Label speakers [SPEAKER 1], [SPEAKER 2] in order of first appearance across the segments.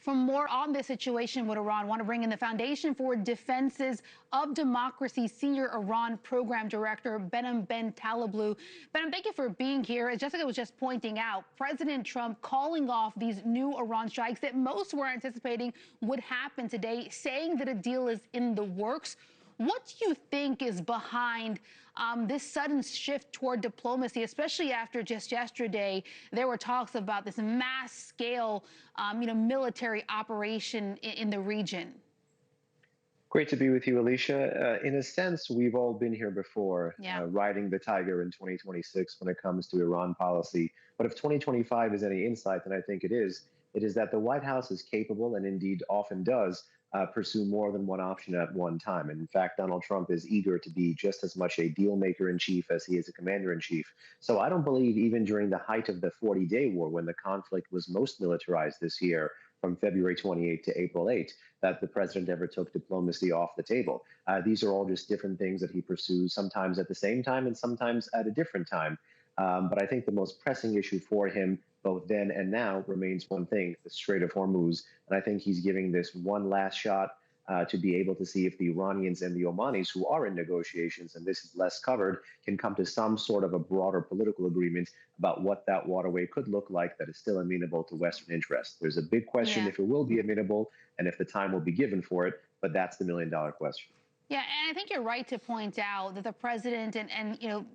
[SPEAKER 1] For more on this situation with Iran, I want to bring in the Foundation for Defenses of Democracy Senior Iran Program Director, Behnam Ben Taleblu. Behnam, thank you for being here. As Jessica was just pointing out, President Trump calling off these new Iran strikes that most were anticipating would happen today, saying that a deal is in the works. What do you think is behind this sudden shift toward diplomacy, especially after just yesterday there were talks about this mass-scale, military operation in the region?
[SPEAKER 2] Great to be with you, Alicia. In a sense, we've all been here before,
[SPEAKER 1] Yeah.
[SPEAKER 2] riding the tiger in 2026 when it comes to Iran policy. But if 2025 is any insight, then I think it is. It is that the White House is capable, and indeed often does, pursue more than one option at one time. And in fact, Donald Trump is eager to be just as much a deal maker in chief as he is a commander in chief. So I don't believe even during the height of the 40-day war, when the conflict was most militarized this year, from February 28 to April 8, that the president ever took diplomacy off the table. These are all just different things that he pursues, sometimes at the same time and sometimes at a different time. But I think the most pressing issue for him, both then and now, remains one thing: the Strait of Hormuz. And I think he's giving this one last shot to be able to see if the Iranians and the Omanis, who are in negotiations, and this is less covered, can come to some sort of a broader political agreement about what that waterway could look like that is still amenable to Western interests. There's a big question if it will be amenable and if the time will be given for it, but that's the million-dollar question.
[SPEAKER 1] Yeah, and I think you're right to point out that the president and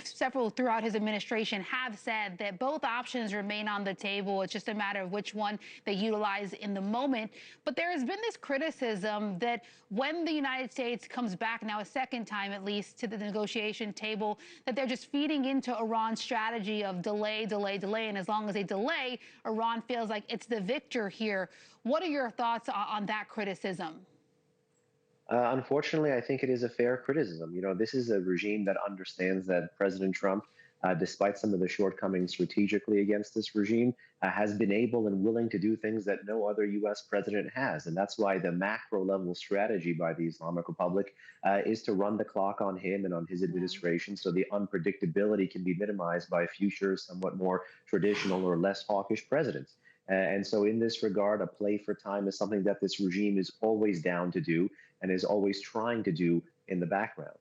[SPEAKER 1] several throughout his administration have said that both options remain on the table. It's just a matter of which one they utilize in the moment. But there has been this criticism that when the United States comes back now a second time, at least, to the negotiation table, that they're just feeding into Iran's strategy of delay, delay, delay. And as long as they delay, Iran feels like it's the victor here. What are your thoughts on that criticism?
[SPEAKER 2] Unfortunately, I think it is a fair criticism. This is a regime that understands that President Trump, despite some of the shortcomings strategically against this regime, has been able and willing to do things that no other U.S. president has. And that's why the macro level strategy by the Islamic Republic is to run the clock on him and on his administration so the unpredictability can be minimized by future, somewhat more traditional or less hawkish presidents. And so in this regard, a play for time is something that this regime is always down to do and is always trying to do in the background.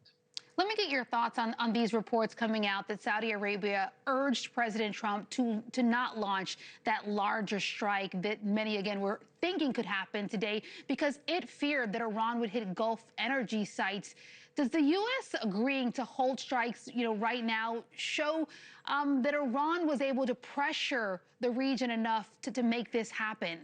[SPEAKER 1] Let me get your thoughts on these reports coming out that Saudi Arabia urged President Trump to not launch that larger strike that many, again, were thinking could happen today because it feared that Iran would hit Gulf energy sites. Does the U.S. agreeing to hold strikes, right now show that Iran was able to pressure the region enough to make this happen?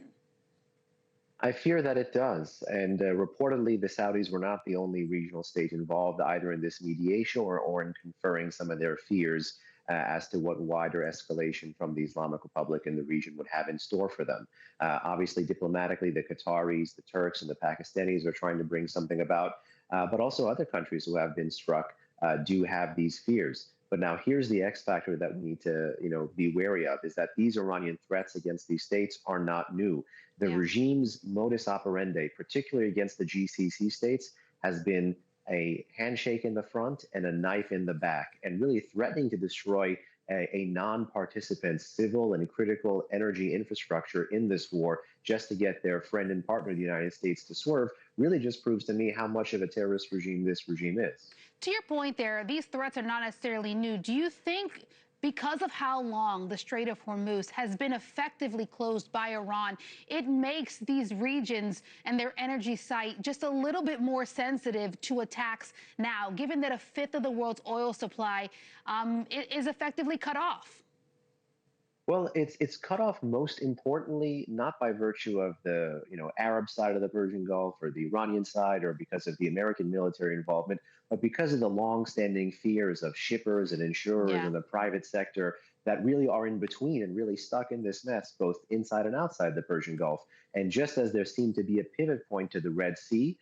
[SPEAKER 2] I fear that it does. And reportedly, the Saudis were not the only regional state involved either in this mediation or in conferring some of their fears as to what wider escalation from the Islamic Republic in the region would have in store for them. Obviously, diplomatically, the Qataris, the Turks, and the Pakistanis are trying to bring something about, but also other countries who have been struck do have these fears. But now here's the X factor that we need to, be wary of, is that these Iranian threats against these states are not new. The regime's modus operandi, particularly against the GCC states, has been a handshake in the front and a knife in the back, and really threatening to destroy a non-participant civil and critical energy infrastructure in this war just to get their friend and partner, the United States, to swerve, really just proves to me how much of a terrorist regime this regime is.
[SPEAKER 1] To your point there, these threats are not necessarily new. Do you think because of how long the Strait of Hormuz has been effectively closed by Iran, it makes these regions and their energy site just a little bit more sensitive to attacks now, given that a fifth of the world's oil supply is effectively cut off?
[SPEAKER 2] Well, it's cut off most importantly not by virtue of the Arab side of the Persian Gulf or the Iranian side or because of the American military involvement, but because of the long-standing fears of shippers and insurers and the private sector that really are in between and really stuck in this mess, both inside and outside the Persian Gulf. And just as there seemed to be a pivot point to the Red Sea,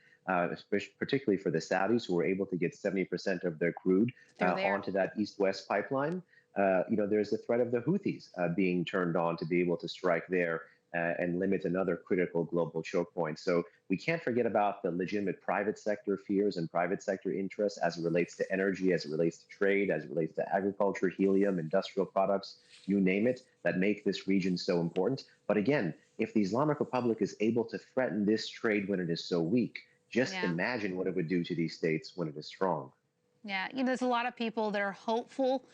[SPEAKER 2] particularly for the Saudis, who were able to get 70% of their crude onto that east-west pipeline, there's the threat of the Houthis being turned on to be able to strike there and limit another critical global choke point. So we can't forget about the legitimate private sector fears and private sector interests as it relates to energy, as it relates to trade, as it relates to agriculture, helium, industrial products, you name it, that make this region so important. But again, if the Islamic Republic is able to threaten this trade when it is so weak, just
[SPEAKER 1] Yeah.
[SPEAKER 2] imagine what it would do to these states when it is strong.
[SPEAKER 1] Yeah, there's a lot of people that are hopeful,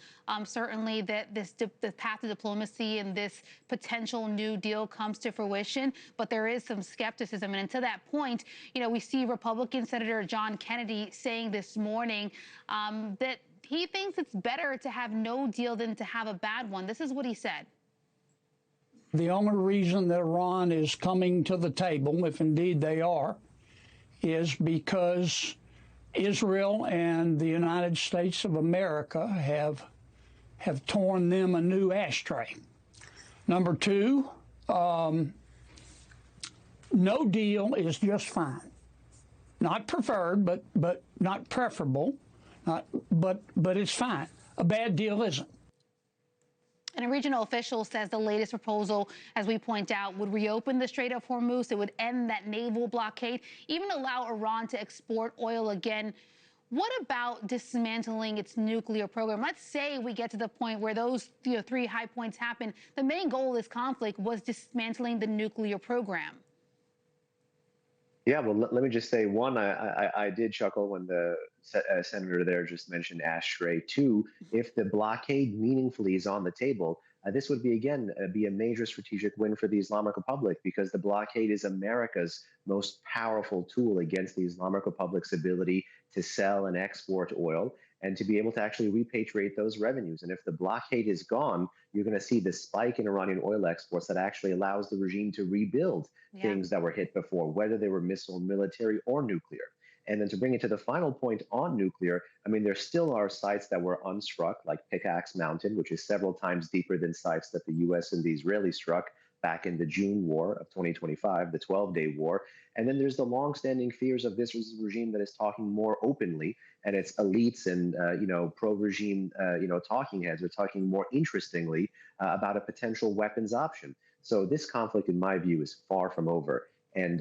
[SPEAKER 1] certainly that the path to diplomacy and this potential new deal comes to fruition, but there is some skepticism. And to that point, we see Republican Senator John Kennedy saying this morning that he thinks it's better to have no deal than to have a bad one. This is what he said.
[SPEAKER 3] The only reason that Iran is coming to the table, if indeed they are, is because Israel and the United States of America have torn them a new ashtray. Number two, no deal is just fine. Not preferred, but not preferable. But it's fine. A bad deal isn't.
[SPEAKER 1] And a regional official says the latest proposal, as we point out, would reopen the Strait of Hormuz. It would end that naval blockade, even allow Iran to export oil again. What about dismantling its nuclear program? Let's say we get to the point where those three high points happen. The main goal of this conflict was dismantling the nuclear program.
[SPEAKER 2] Yeah, well, let me just say, one, I did chuckle when the senator there just mentioned ashtray. Two, if the blockade meaningfully is on the table, this would be a major strategic win for the Islamic Republic, because the blockade is America's most powerful tool against the Islamic Republic's ability to sell and export oil and to be able to actually repatriate those revenues. And if the blockade is gone, you're going to see the spike in Iranian oil exports that actually allows the regime to rebuild things that were hit before, whether they were missile, military, or nuclear. And then to bring it to the final point on nuclear, I mean, there still are sites that were unstruck, like Pickaxe Mountain, which is several times deeper than sites that the US and the Israelis struck back in the June war of 2025, the 12-day war. And then there's the longstanding fears of this regime that is talking more openly, and its elites and pro-regime talking heads are talking more interestingly about a potential weapons option. So this conflict, in my view, is far from over. And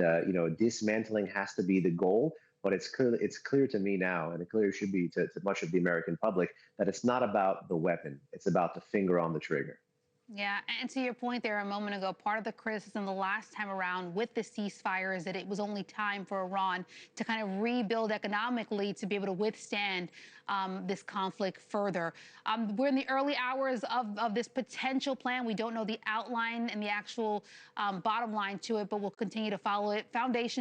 [SPEAKER 2] dismantling has to be the goal. But it's clear to me now, and it clearly should be to much of the American public, that it's not about the weapon. It's about the finger on the trigger.
[SPEAKER 1] Yeah, and to your point there a moment ago, part of the criticism the last time around with the ceasefire is that it was only time for Iran to kind of rebuild economically to be able to withstand this conflict further. We're in the early hours of this potential plan. We don't know the outline and the actual bottom line to it, but we'll continue to follow it. Foundation